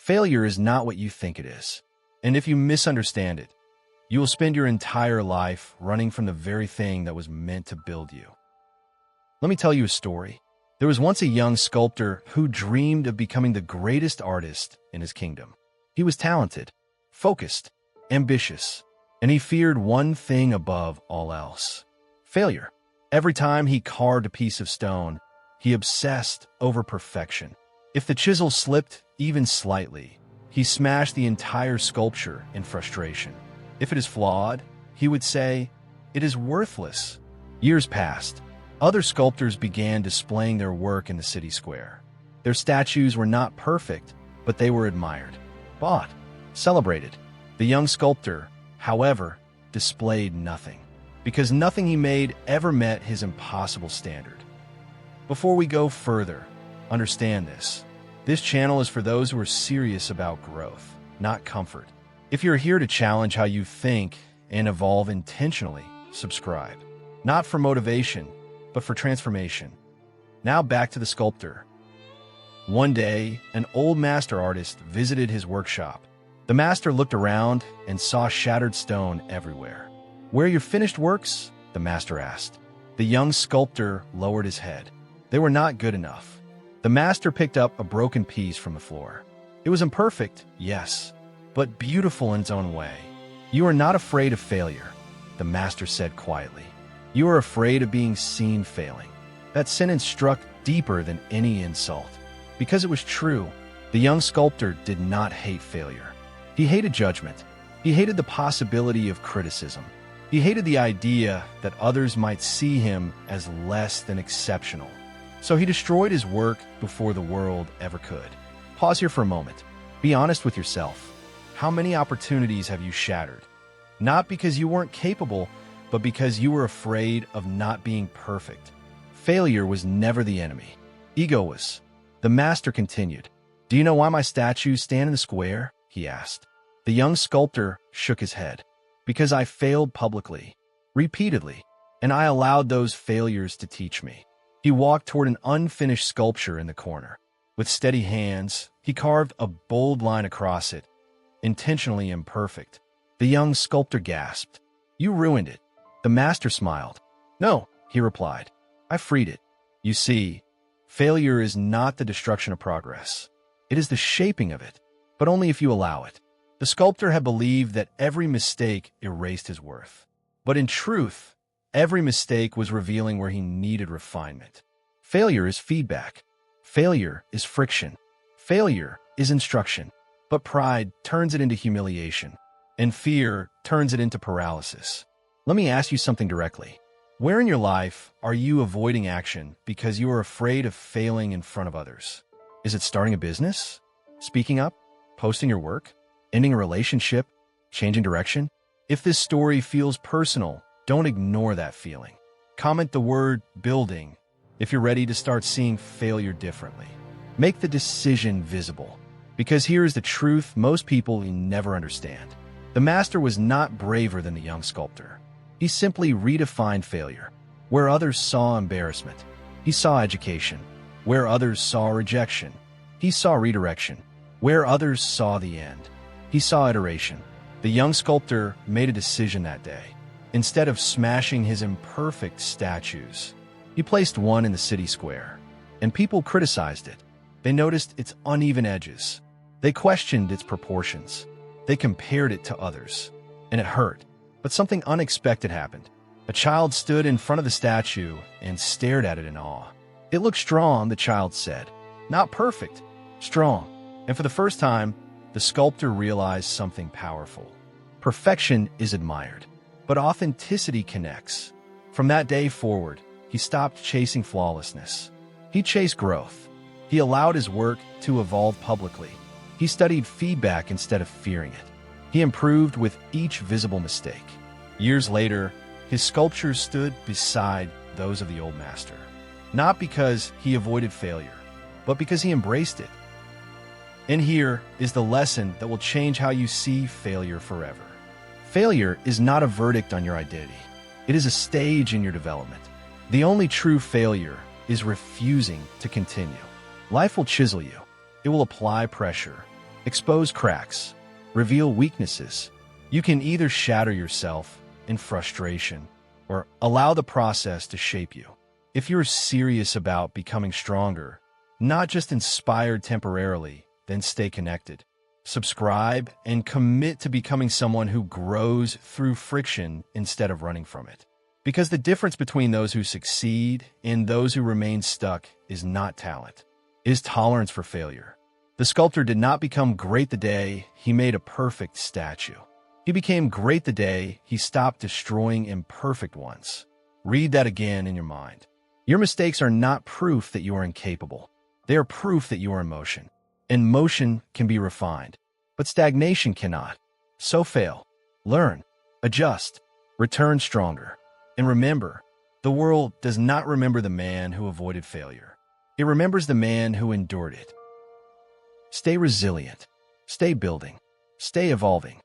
Failure is not what you think it is. And if you misunderstand it, you will spend your entire life running from the very thing that was meant to build you. Let me tell you a story. There was once a young sculptor who dreamed of becoming the greatest artist in his kingdom. He was talented, focused, ambitious, and he feared one thing above all else: failure. Every time he carved a piece of stone, he obsessed over perfection. If the chisel slipped even slightly, he smashed the entire sculpture in frustration. If it is flawed, he would say, "It is worthless." Years passed. Other sculptors began displaying their work in the city square. Their statues were not perfect, but they were admired, bought, celebrated. The young sculptor, however, displayed nothing, because nothing he made ever met his impossible standard. Before we go further, understand this. This channel is for those who are serious about growth, not comfort. If you're here to challenge how you think and evolve intentionally, subscribe. Not for motivation, but for transformation. Now back to the sculptor. One day, an old master artist visited his workshop. The master looked around and saw shattered stone everywhere. "Where are your finished works?" the master asked. The young sculptor lowered his head. They were not good enough. The master picked up a broken piece from the floor. It was imperfect, yes, but beautiful in its own way. "You are not afraid of failure," the master said quietly. "You are afraid of being seen failing." That sentence struck deeper than any insult. Because it was true, the young sculptor did not hate failure. He hated judgment. He hated the possibility of criticism. He hated the idea that others might see him as less than exceptional. So he destroyed his work before the world ever could. Pause here for a moment. Be honest with yourself. How many opportunities have you shattered? Not because you weren't capable, but because you were afraid of not being perfect. Failure was never the enemy. Ego was. The master continued. "Do you know why my statues stand in the square?" he asked. The young sculptor shook his head. "Because I failed publicly, repeatedly, and I allowed those failures to teach me." He walked toward an unfinished sculpture in the corner. With steady hands, he carved a bold line across it, intentionally imperfect. The young sculptor gasped. "You ruined it." The master smiled. "No," he replied. "I freed it." You see, failure is not the destruction of progress. It is the shaping of it, but only if you allow it. The sculptor had believed that every mistake erased his worth. But in truth, every mistake was revealing where he needed refinement. Failure is feedback. Failure is friction. Failure is instruction. But pride turns it into humiliation, and fear turns it into paralysis. Let me ask you something directly. Where in your life are you avoiding action because you are afraid of failing in front of others? Is it starting a business? Speaking up? Posting your work? Ending a relationship? Changing direction? If this story feels personal, don't ignore that feeling. Comment the word building if you're ready to start seeing failure differently. Make the decision visible. Because here is the truth most people never understand. The master was not braver than the young sculptor. He simply redefined failure. Where others saw embarrassment, he saw education. Where others saw rejection, he saw redirection. Where others saw the end, he saw iteration. The young sculptor made a decision that day. Instead of smashing his imperfect statues, he placed one in the city square. And people criticized it. They noticed its uneven edges. They questioned its proportions. They compared it to others. And it hurt. But something unexpected happened. A child stood in front of the statue and stared at it in awe. "It looks strong," the child said. "Not perfect, strong." And for the first time, the sculptor realized something powerful. Perfection is admired, but authenticity connects. From that day forward, he stopped chasing flawlessness. He chased growth. He allowed his work to evolve publicly. He studied feedback instead of fearing it. He improved with each visible mistake. Years later, his sculptures stood beside those of the old master. Not because he avoided failure, but because he embraced it. And here is the lesson that will change how you see failure forever. Failure is not a verdict on your identity. It is a stage in your development. The only true failure is refusing to continue. Life will chisel you. It will apply pressure, expose cracks, reveal weaknesses. You can either shatter yourself in frustration or allow the process to shape you. If you're serious about becoming stronger, not just inspired temporarily, then stay connected. Subscribe and commit to becoming someone who grows through friction instead of running from it. Because the difference between those who succeed and those who remain stuck is not talent, it is tolerance for failure. The sculptor did not become great the day he made a perfect statue. He became great the day he stopped destroying imperfect ones. Read that again in your mind. Your mistakes are not proof that you are incapable. They are proof that you are in motion. And motion can be refined, but stagnation cannot. So fail, learn, adjust, return stronger. And remember, the world does not remember the man who avoided failure. It remembers the man who endured it. Stay resilient, stay building, stay evolving.